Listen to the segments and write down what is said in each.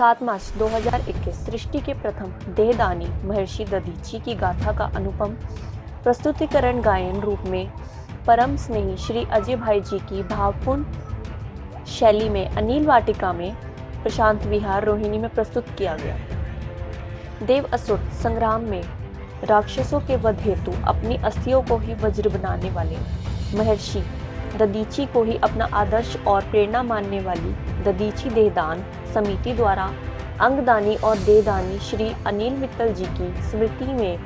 7 मार्च 2021 सृष्टि के प्रथम देहदानी महर्षि दधीची की गाथा का अनुपम प्रस्तुतिकरण गायन रूप में परम स्नेही श्री अजय भाई जी की भावपूर्ण शैली में अनिल वाटिका में प्रशांत विहार रोहिणी में प्रस्तुत किया गया। देव असुर संग्राम में राक्षसों के वध हेतु अपनी अस्थियों को ही वज्र बनाने वाले महर्षि दधीची को ही अपना आदर्श और प्रेरणा मानने वाली दधीची देहदान समिति द्वारा अंगदानी और देहदानी श्री अनिल मित्तल जी की स्मृति में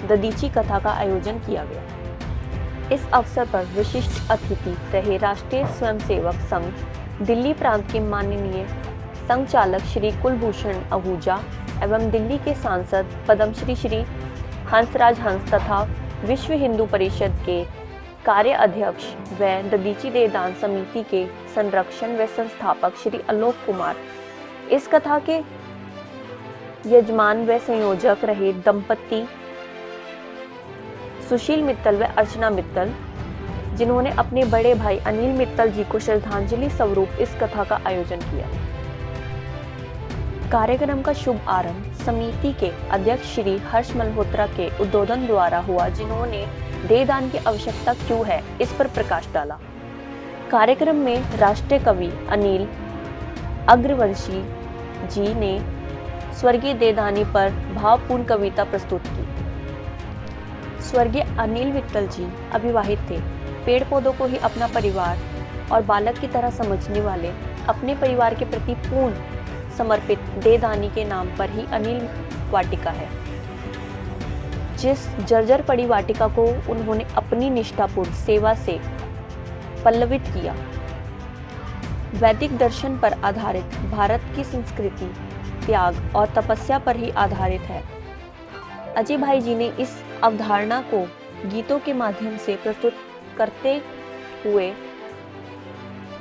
दधीची कथा का आयोजन किया गया। इस अवसर पर विशिष्ट अतिथि रहे राष्ट्रीय स्वयंसेवक संघ दिल्ली प्रांत के माननीय संघ चालक श्री कुलभूषण आहूजा एवं दिल्ली के सांसद पद्मश्री श्री हंसराज हंस तथा विश्व हिंदू परिषद के कार्य अध्यक्ष व दधीची देहदान समिति के संरक्षण व संस्थापक श्री आलोक कुमार, इस कथा के यजमान व संयोजक रहे दंपति सुशील मित्तल व अर्चना मित्तल, जिन्होंने अपने बड़े भाई अनिल मित्तल जी को श्रद्धांजलि स्वरूप इस कथा का आयोजन किया। कार्यक्रम का शुभ आरंभ समिति के अध्यक्ष श्री हर्ष मल्होत्रा के उद्बोधन द्वारा हुआ, जिन्होंने देहदान की आवश्यकता क्यों है इस पर प्रकाश डाला। कार्यक्रम में राष्ट्रीय कवि अनिल अग्रवंशी जी ने स्वर्गीय देहदानी पर भावपूर्ण कविता प्रस्तुत की। स्वर्गीय अनिल मित्तल जी अविवाहित थे। पेड़ पौधों को ही अपना परिवार और बालक की तरह समझने वाले, अपने परिवार के प्रति पूर्ण समर्पित देहदानी के नाम पर ही अनिल वाटिका है। जिस जर्जर पड़ी वाटिका को उन्होंने अपनी निष्ठापूर्ण सेवा से पल्लवित किया। वैदिक दर्शन पर आधारित भारत की संस्कृति त्याग और तपस्या पर ही आधारित है। अजय भाई जी ने इस अवधारणा को गीतों के माध्यम से प्रस्तुत करते हुए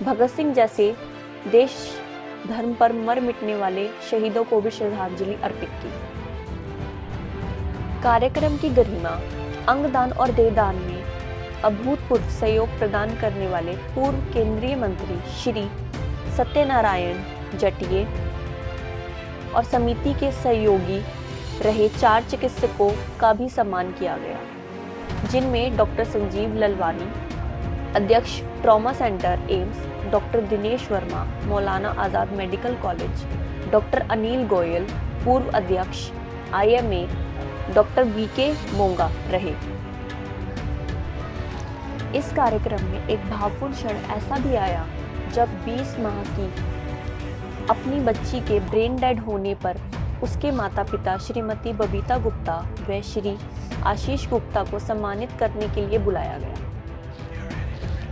भगत सिंह जैसे देश धर्म पर मर मिटने वाले शहीदों को भी श्रद्धांजलि अर्पित की। कार्यक्रम की गरिमा अंगदान और देहदान में अभूतपूर्व सहयोग प्रदान करने वाले पूर्व केंद्रीय मंत्री श्री सत्यनारायण जटिये और समिति के सहयोगी रहे 4 चिकित्सकों का भी सम्मान किया गया, जिनमें डॉक्टर संजीव ललवानी, अध्यक्ष trauma centre AIIMS, doctor Dinesh Verma, Maulana Azad medical college, doctor Anil Goyal, पूर्व अध्यक्ष IMA, डॉक्टर VK मोंगा रहे। इस कार्यक्रम में एक भावपूर्ण क्षण ऐसा भी आया जब 20 माह की अपनी बच्ची के ब्रेन डेड होने पर उसके माता पिता श्रीमती बबीता गुप्ता व श्री आशीष गुप्ता को सम्मानित करने के लिए बुलाया गया।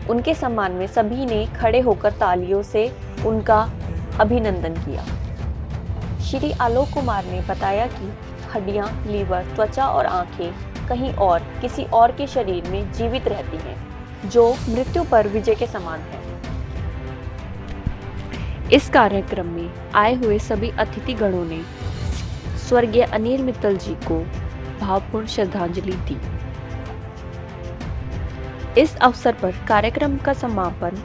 उनके सम्मान में सभी ने खड़े होकर तालियों से उनका अभिनंदन किया। श्री आलोक कुमार ने बताया कि हड्डियां, लीवर, त्वचा और आंखें कहीं और किसी और के शरीर में जीवित रहती हैं, जो मृत्यु पर विजय के समान है। इस कार्यक्रम में आए हुए सभी अतिथिगणों ने स्वर्गीय अनिल मित्तल जी को भावपूर्ण श्रद्धांजलि दी। इस अवसर पर कार्यक्रम का समापन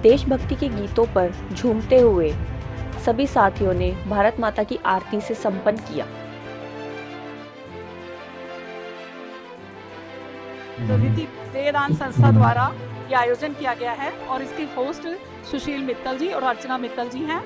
देशभक्ति के गीतों पर झूमते हुए सभी साथियों ने भारत माता की आरती से संपन्न किया। दधीची देहदान संस्था द्वारा ये आयोजन किया गया है और इसके होस्ट सुशील मित्तल जी और अर्चना मित्तल जी हैं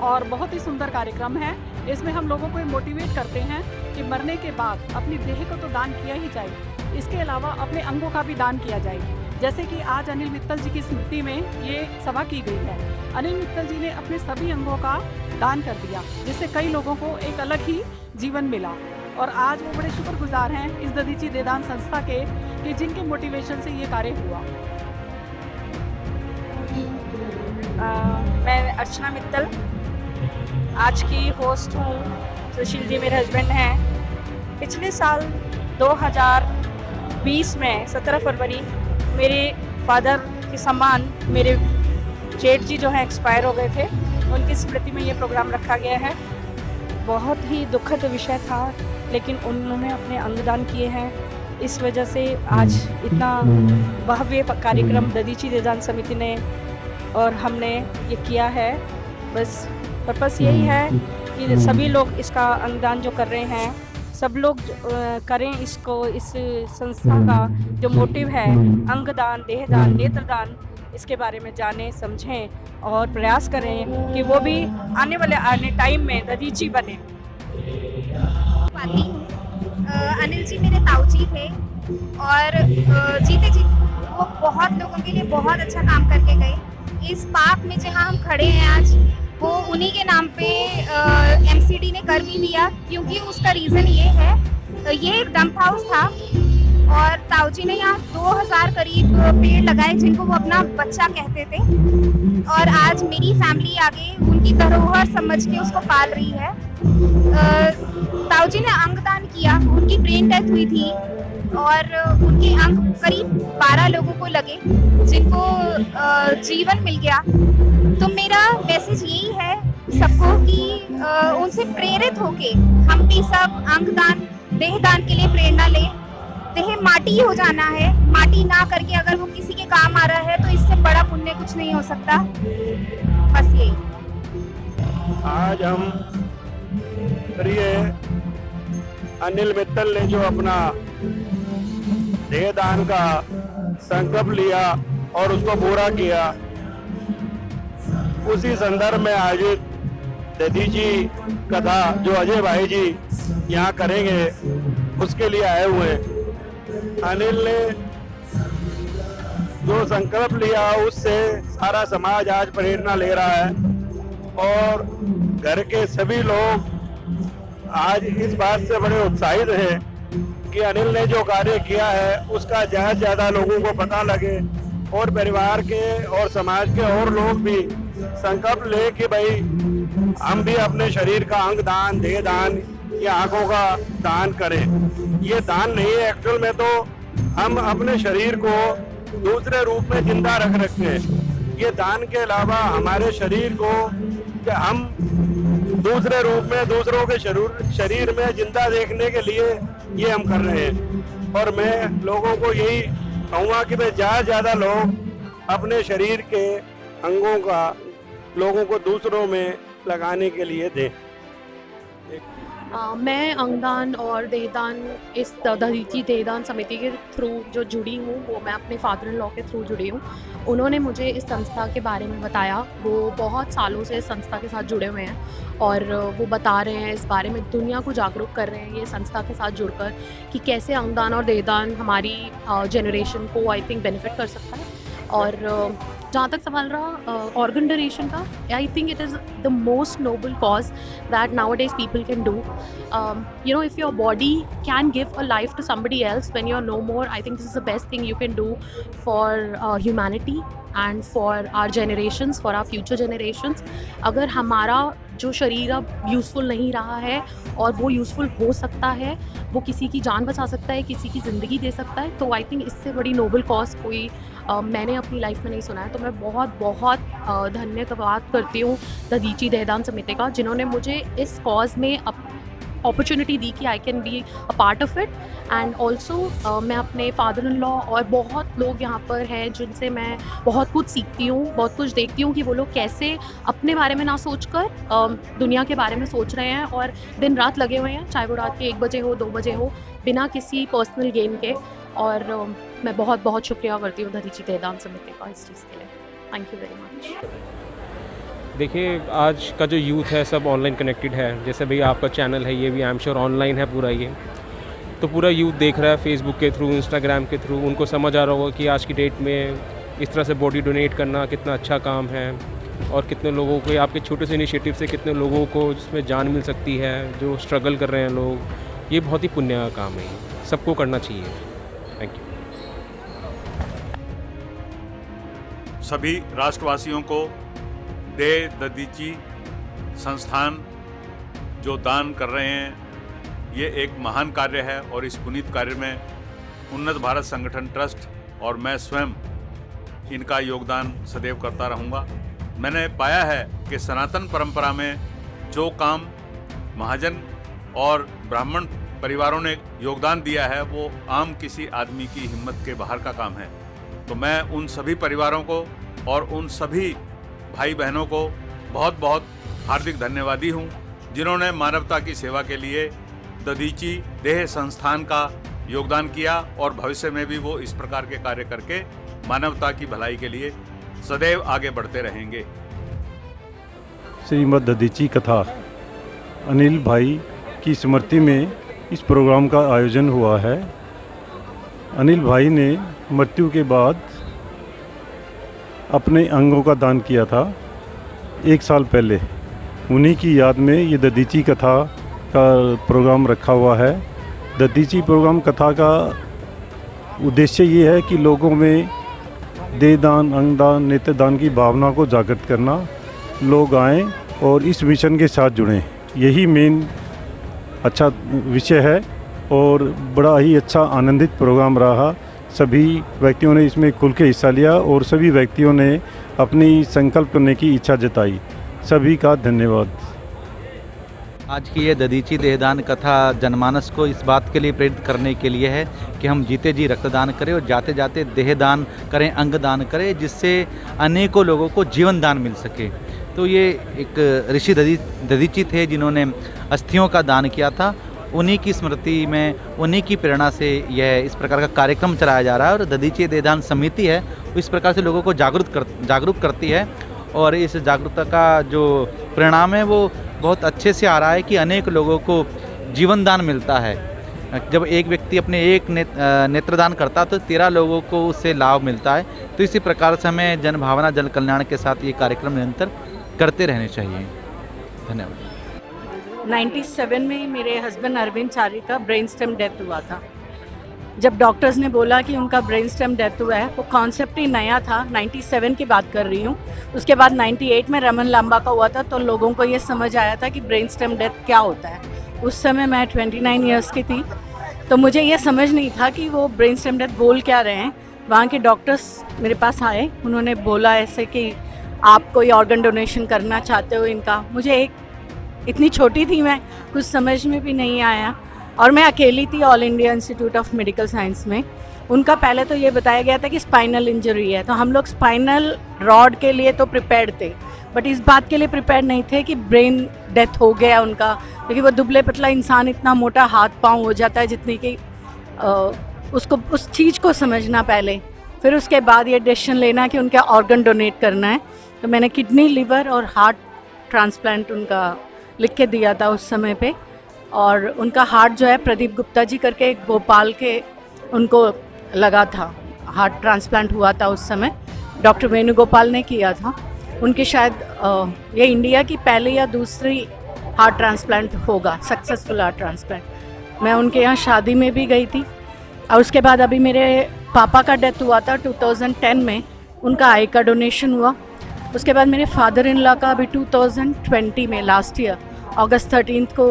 और बहुत ही सुंदर कार्यक्रम है। इसमें हम लोगों को मोटिवेट करते हैं कि मरने के बाद अपनी देह को तो दान किया ही जाए, इसके अलावा अपने अंगों का भी दान किया जाए। जैसे कि आज अनिल मित्तल जी की स्मृति में ये सभा की गई है। अनिल मित्तल जी ने अपने सभी अंगों का दान कर दिया, जिससे कई लोगों को एक अलग ही जीवन मिला और आज वो बड़े शुक्रगुजार हैं इस दधीची देहदान संस्था के कि जिनके मोटिवेशन से ये कार्य हुआ। मैं अर्चना मित्तल आज की होस्ट हूँ। सुशील जी मेरे हस्बैंड हैं। पिछले साल 2020 में 17 फरवरी मेरे फादर के सम्मान मेरे जेठ जी जो हैं एक्सपायर हो गए थे, उनकी स्मृति में ये प्रोग्राम रखा गया है। बहुत ही दुखद विषय था, लेकिन उन्होंने अपने अंगदान किए हैं। इस वजह से आज इतना भव्य कार्यक्रम दधीची देहदान समिति ने और हमने ये किया है। बस पर्पस यही है कि सभी लोग इसका अंगदान जो कर रहे हैं, सब लोग करें इसको। इस संस्था का जो मोटिव है अंगदान, देहदान, नेत्रदान, इसके बारे में जानें, समझें और प्रयास करें कि वो भी आने टाइम में ददीची बने। पाती हूँ। अनिल जी मेरे ताऊ जी थे और जीते जी वो बहुत लोगों के लिए बहुत अच्छा काम करके गए। इस पार्क में जहाँ हम खड़े हैं आज, वो उन्हीं के नाम पे एमसीडी ने कर भी दिया, क्योंकि उसका रीज़न ये है, ये एक डंप हाउस था और ताऊ जी ने यहाँ 2000 करीब पेड़ लगाए जिनको वो अपना बच्चा कहते थे, और आज मेरी फैमिली आगे उनकी धरोहर समझ के उसको पाल रही है। ताऊ जी ने अंगदान किया, उनकी ब्रेन डेथ हुई थी और उनके अंग करीब 12 लोगों को लगे जिनको जीवन मिल गया। तो मेरा मैसेज यही है सबको कि उनसे प्रेरित होके हम भी सब अंगदान, देहदान के लिए प्रेरणा लें। देह माटी हो जाना है, माटी ना करके अगर वो किसी के काम आ रहा है तो इससे बड़ा पुण्य कुछ नहीं हो सकता। बस यही। आज हम प्रिय अनिल मित्तल ने जो अपना देहदान का संकल्प लिया और उसको पूरा किया, उसी संदर्भ में आयोजित ददीची कथा जो अजय भाई जी यहाँ करेंगे, उसके लिए आए हुए हैं। अनिल ने जो संकल्प लिया उससे सारा समाज आज प्रेरणा ले रहा है और घर के सभी लोग आज इस बात से बड़े उत्साहित हैं कि अनिल ने जो कार्य किया है उसका ज़्यादा से ज़्यादा लोगों को पता लगे और परिवार के और समाज के और लोग भी संकल्प ले कि भाई हम भी अपने शरीर का अंग दान, देह दान या आंखों का दान करें। ये दान नहीं है, एक्चुअल में तो हम अपने शरीर को दूसरे रूप में जिंदा रख रखते हैं। ये दान के अलावा हमारे शरीर को हम दूसरे रूप में दूसरों के शरीर में जिंदा देखने के लिए ये हम कर रहे हैं। और मैं लोगों को यही कहूँगा कि भाई ज़्यादा से ज़्यादा लोग अपने शरीर के अंगों का लोगों को दूसरों में लगाने के लिए दें। मैं अंगदान और देहदान इस ददीची देहदान समिति के थ्रू जो जुड़ी हूँ, वो मैं अपने फादर इन लॉ के थ्रू जुड़ी हूँ। उन्होंने मुझे इस संस्था के बारे में बताया। वो बहुत सालों से इस संस्था के साथ जुड़े हुए हैं और वो बता रहे हैं इस बारे में, दुनिया को जागरूक कर रहे हैं ये संस्था के साथ जुड़कर कि कैसे अंगदान और देहदान हमारी जनरेशन को आई थिंक बेनिफिट कर सकता है। और जहाँ तक सवाल रहा ऑर्गन डोनेशन का, I think it is the most noble cause that nowadays people can do. You know, if your body can give a life to somebody else when you're no more, I think this is the best thing you can do for humanity and for our generations, for our future generations. अगर हमारा जो शरीर अब useful नहीं रहा है और वो यूज़फुल हो सकता है, वो किसी की जान बचा सकता है, किसी की ज़िंदगी दे सकता है, तो आई थिंक इससे बड़ी नोबल कॉज कोई मैंने अपनी लाइफ में नहीं सुना है। तो मैं बहुत बहुत धन्यवाद करती हूँ ददीची देहदान समिति का, जिन्होंने मुझे इस कॉज में अपॉर्चुनिटी दी कि I can be a part of it. And also मैं अपने फादर इन लॉ और बहुत लोग यहाँ पर हैं जिनसे मैं बहुत कुछ सीखती हूँ, बहुत कुछ देखती हूँ कि वो लोग कैसे अपने बारे में ना सोचकर दुनिया के बारे में सोच रहे हैं और दिन रात लगे हुए हैं, चाहे वो रात के 1 बजे हो, 2 बजे हो, बिना किसी पर्सनल गेन के। और मैं बहुत बहुत शुक्रिया करती हूँ ददीची देहदान समिति का इस चीज़ के लिए। Thank you very much. देखिए, आज का जो यूथ है सब ऑनलाइन कनेक्टेड है। जैसे भाई आपका चैनल है, ये भी आई एम श्योर ऑनलाइन है पूरा, ये तो पूरा यूथ देख रहा है फेसबुक के थ्रू, इंस्टाग्राम के थ्रू। उनको समझ आ रहा होगा कि आज की डेट में इस तरह से बॉडी डोनेट करना कितना अच्छा काम है और कितने लोगों को आपके छोटे से इनिशिएटिव से कितने लोगों को जिसमें जान मिल सकती है, जो स्ट्रगल कर रहे हैं लोग। ये बहुत ही पुण्य का काम है, सबको करना चाहिए। Thank you. सभी राष्ट्रवासियों को ददीची संस्थान जो दान कर रहे हैं, ये एक महान कार्य है और इस पुनीत कार्य में उन्नत भारत संगठन ट्रस्ट और मैं स्वयं इनका योगदान सदैव करता रहूँगा। मैंने पाया है कि सनातन परंपरा में जो काम महाजन और ब्राह्मण परिवारों ने योगदान दिया है, वो आम किसी आदमी की हिम्मत के बाहर का काम है। तो मैं उन सभी परिवारों को और उन सभी भाई बहनों को बहुत बहुत हार्दिक धन्यवादी हूँ जिन्होंने मानवता की सेवा के लिए दधीची देह संस्थान का योगदान किया और भविष्य में भी वो इस प्रकार के कार्य करके मानवता की भलाई के लिए सदैव आगे बढ़ते रहेंगे। श्रीमद् दधीची कथा अनिल भाई की स्मृति में इस प्रोग्राम का आयोजन हुआ है। अनिल भाई ने मृत्यु के बाद अपने अंगों का दान किया था 1 साल पहले। उन्हीं की याद में ये दधीची कथा का प्रोग्राम रखा हुआ है। दधीची प्रोग्राम कथा का उद्देश्य ये है कि लोगों में देहदान, अंगदान, नेत्रदान की भावना को जागृत करना, लोग आएं और इस मिशन के साथ जुड़ें। यही मेन अच्छा विषय है और बड़ा ही अच्छा आनंदित प्रोग्राम रहा। सभी व्यक्तियों ने इसमें खुल के हिस्सा लिया और सभी व्यक्तियों ने अपनी संकल्प करने की इच्छा जताई। सभी का धन्यवाद। आज की ये दधीची देहदान कथा जनमानस को इस बात के लिए प्रेरित करने के लिए है कि हम जीते जी रक्तदान करें और जाते जाते देहदान करें, अंगदान करें, जिससे अनेकों लोगों को जीवन दान मिल सके। तो ये एक ऋषि दधीची थे जिन्होंने अस्थियों का दान किया था। उन्हीं की स्मृति में, उन्हीं की प्रेरणा से यह इस प्रकार का कार्यक्रम चलाया जा रहा है और दधीची देहदान समिति है वो इस प्रकार से लोगों को जागरूक करती है और इस जागरूकता का जो परिणाम है वो बहुत अच्छे से आ रहा है कि अनेक लोगों को जीवन दान मिलता है। जब एक व्यक्ति अपने एक नेत्रदान करता है तो 13 लोगों को उससे लाभ मिलता है। तो इसी प्रकार से हमें जन भावना, जन कल्याण के साथ ये कार्यक्रम निरंतर करते रहने चाहिए। धन्यवाद। 97 में मेरे हस्बैंड अरविंद चारी का ब्रेन स्टेम डेथ हुआ था। जब डॉक्टर्स ने बोला कि उनका ब्रेन स्टेम डेथ हुआ है, वो कॉन्सेप्ट ही नया था। 97 की बात कर रही हूँ। उसके बाद 98 में रमन लांबा का हुआ था, तो लोगों को ये समझ आया था कि ब्रेन स्टेम डेथ क्या होता है। उस समय मैं 29 ईयर्स की थी, तो मुझे ये समझ नहीं था कि वो ब्रेन स्टेम डेथ बोल क्या रहे हैं। वहाँ के डॉक्टर्स मेरे पास आए, उन्होंने बोला ऐसे कि आप कोई ऑर्गन डोनेशन करना चाहते हो इनका। मुझे इतनी छोटी थी मैं, कुछ समझ में भी नहीं आया और मैं अकेली थी all India institute of medical science में। उनका पहले तो ये बताया गया था कि स्पाइनल इंजरी है, तो हम लोग स्पाइनल रॉड के लिए तो प्रिपेयर्ड थे, बट इस बात के लिए प्रिपेयर नहीं थे कि ब्रेन डेथ हो गया उनका, क्योंकि वो दुबले पतला इंसान इतना मोटा हाथ पाँव हो जाता है जितनी कि उसको उस चीज़ को समझना पहले, फिर उसके बाद ये डिसीजन लेना कि उनका ऑर्गन डोनेट करना है। तो मैंने किडनी, लिवर और हार्ट ट्रांसप्लांट उनका लिख के दिया था उस समय पे। और उनका हार्ट जो है प्रदीप गुप्ता जी करके एक भोपाल के उनको लगा था, हार्ट ट्रांसप्लांट हुआ था उस समय, डॉक्टर वेणुगोपाल ने किया था। उनकी शायद ये इंडिया की पहली या दूसरी हार्ट ट्रांसप्लांट होगा, सक्सेसफुल हार्ट ट्रांसप्लांट। मैं उनके यहाँ शादी में भी गई थी। और उसके बाद अभी मेरे पापा का डेथ हुआ था 2010 में, उनका आई का डोनेशन हुआ। उसके बाद मेरे फादर इन लॉ का अभी 2020 में, लास्ट ईयर अगस्त 13 को,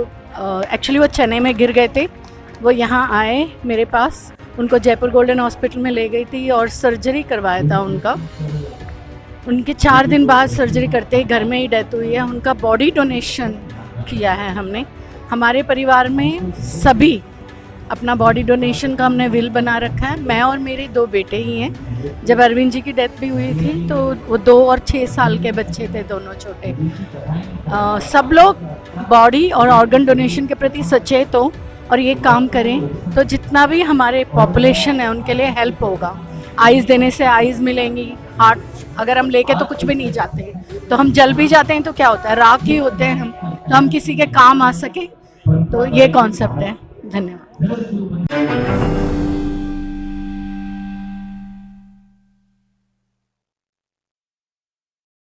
एक्चुअली वो चेन्नई में गिर गए थे, वो यहाँ आए मेरे पास, उनको जयपुर गोल्डन हॉस्पिटल में ले गई थी और सर्जरी करवाया था उनका। उनके 4 दिन बाद सर्जरी करते ही घर में ही डेथ हुई है। उनका बॉडी डोनेशन किया है हमने, हमारे परिवार में सभी अपना बॉडी डोनेशन का हमने विल बना रखा है। मैं और मेरे 2 बेटे ही हैं। जब अरविंद जी की डेथ भी हुई थी तो वो 2 और 6 साल के बच्चे थे, दोनों छोटे। सब लोग बॉडी और ऑर्गन डोनेशन के प्रति सचेत हो और ये काम करें तो जितना भी हमारे पॉपुलेशन है उनके लिए हेल्प होगा। आइज़ देने से आइज़ मिलेंगी, हार्ट अगर हम लेके तो कुछ भी नहीं जाते, तो हम जल भी जाते हैं तो क्या होता है, राख ही होते हैं हम, तो हम किसी के काम आ सके, तो ये कॉन्सेप्ट है। धन्यवाद।